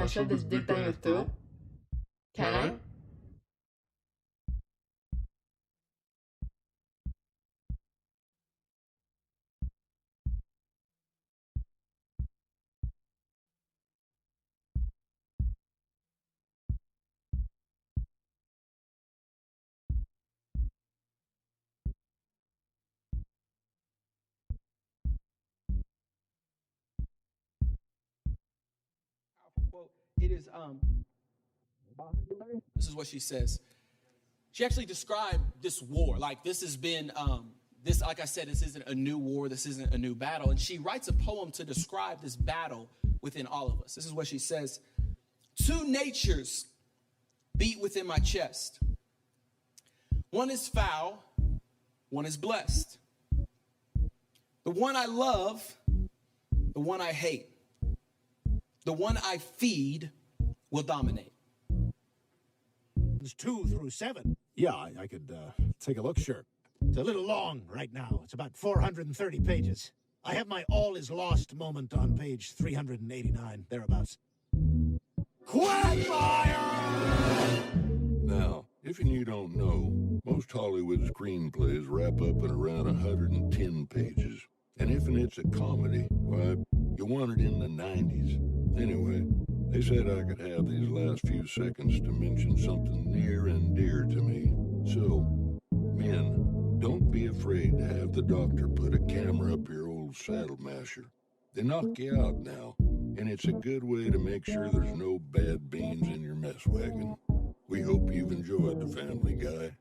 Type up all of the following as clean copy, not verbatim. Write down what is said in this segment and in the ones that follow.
Achou desse dia que tá em YouTube? Can I? Well, it is this is what she says. She actually described this war. Like this has been this, like I said, this isn't a new war, this isn't a new battle. And she writes a poem to describe this battle within all of us. This is what she says. Two natures beat within my chest. One is foul, one is blessed. The one I love, the one I hate. The one I feed will dominate. It's 2 through 7. Yeah, I could take a look, sure. It's a little long right now. It's about 430 pages. I have my all is lost moment on page 389, thereabouts. Quagmire! Now, if you don't know, most Hollywood screenplays wrap up in around 110 pages. And if it's a comedy, why, you want it in the 90s. Anyway, they said I could have these last few seconds to mention something near and dear to me. So, men, don't be afraid to have the doctor put a camera up your old saddle masher. They knock you out now, and it's a good way to make sure there's no bad beans in your mess wagon. We hope you've enjoyed The Family Guy.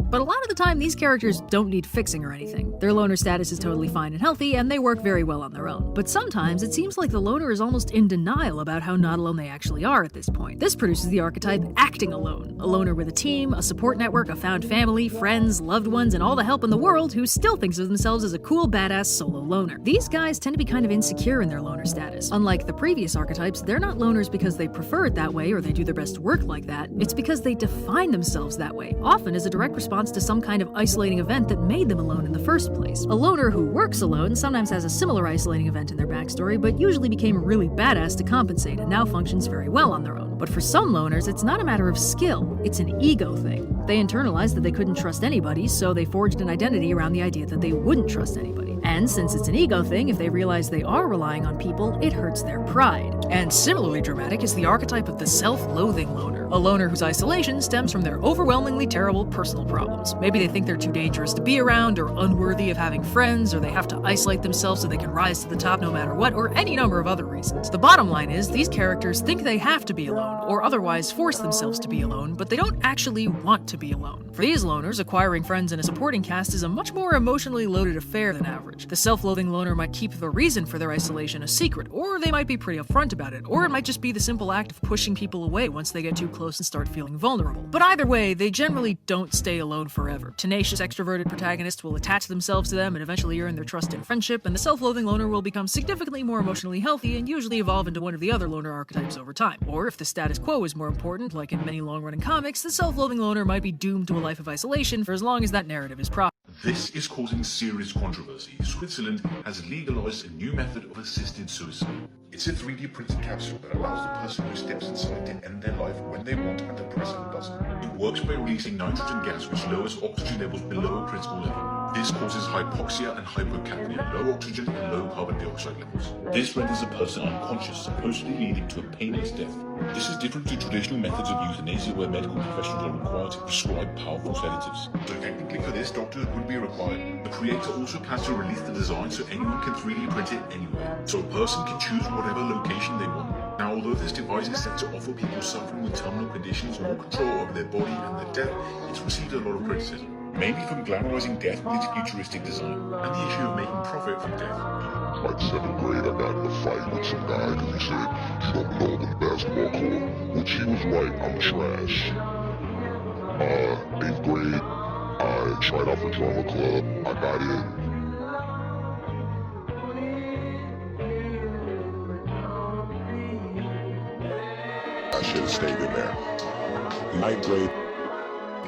But a lot of the time, these characters don't need fixing or anything. Their loner status is totally fine and healthy, and they work very well on their own. But sometimes, it seems like the loner is almost in denial about how not alone they actually are at this point. This produces the archetype acting alone. A loner with a team, a support network, a found family, friends, loved ones, and all the help in the world who still thinks of themselves as a cool, badass solo loner. These guys tend to be kind of insecure in their loner status. Unlike the previous archetypes, they're not loners because they prefer it that way or they do their best to work like that. It's because they define themselves that way, often as a direct response to some kind of isolating event that made them alone in the first place. A loner who works alone sometimes has a similar isolating event in their backstory, but usually became really badass to compensate and now functions very well on their own. But for some loners, it's not a matter of skill, it's an ego thing. They internalized that they couldn't trust anybody, so they forged an identity around the idea that they wouldn't trust anybody. And since it's an ego thing, if they realize they are relying on people, it hurts their pride. And similarly dramatic is the archetype of the self-loathing loner. A loner whose isolation stems from their overwhelmingly terrible personal problems. Maybe they think they're too dangerous to be around, or unworthy of having friends, or they have to isolate themselves so they can rise to the top no matter what, or any number of other reasons. The bottom line is, these characters think they have to be alone, or otherwise force themselves to be alone, but they don't actually want to be alone. For these loners, acquiring friends and a supporting cast is a much more emotionally loaded affair than average. The self-loathing loner might keep the reason for their isolation a secret, or they might be pretty upfront about it, or it might just be the simple act of pushing people away once they get too close and start feeling vulnerable. But either way, they generally don't stay alone forever. Tenacious extroverted protagonists will attach themselves to them and eventually earn their trust and friendship, and the self-loathing loner will become significantly more emotionally healthy and usually evolve into one of the other loner archetypes over time. Or if the status quo is more important, like in many long-running comics, the self-loathing loner might be doomed to a life of isolation for as long as that narrative is profitable. This is causing serious controversy. Switzerland has legalized a new method of assisted suicide. It's a 3D printed capsule that allows the person who steps inside to end their life when they want and the president doesn't. It works by releasing nitrogen gas which lowers oxygen levels below a critical level. This causes hypoxia and hypocapnia, low oxygen and low carbon dioxide levels. This renders a person unconscious, supposedly leading to a painless death. This is different to traditional methods of euthanasia where medical professionals are required to prescribe powerful sedatives. So technically for this, doctors would be required. The creator also plans to release the design so anyone can 3D print it anywhere. So a person can choose whatever location they want. Now, although this device is set to offer people suffering with terminal conditions more control over their body and their death, it's received a lot of criticism. Mainly from glamorizing death with its futuristic design, and the issue of making profit from death. Like 7th grade, I got in a fight with some guy because he said, "You don't know the basketball court," which he was right, I'm trash. 8th grade, I tried out for drama club, I got in. I should have stayed in there. 9th grade,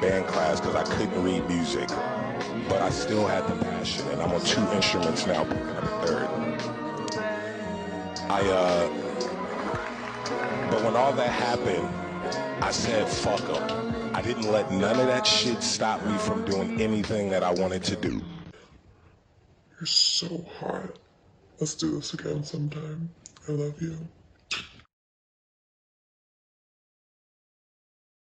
band class because I couldn't read music, but I still had the passion, and I'm on 2 instruments now, picking up a 3rd. But when all that happened, I said, fuck them. I didn't let none of that shit stop me from doing anything that I wanted to do. You're so hot. Let's do this again sometime. I love you.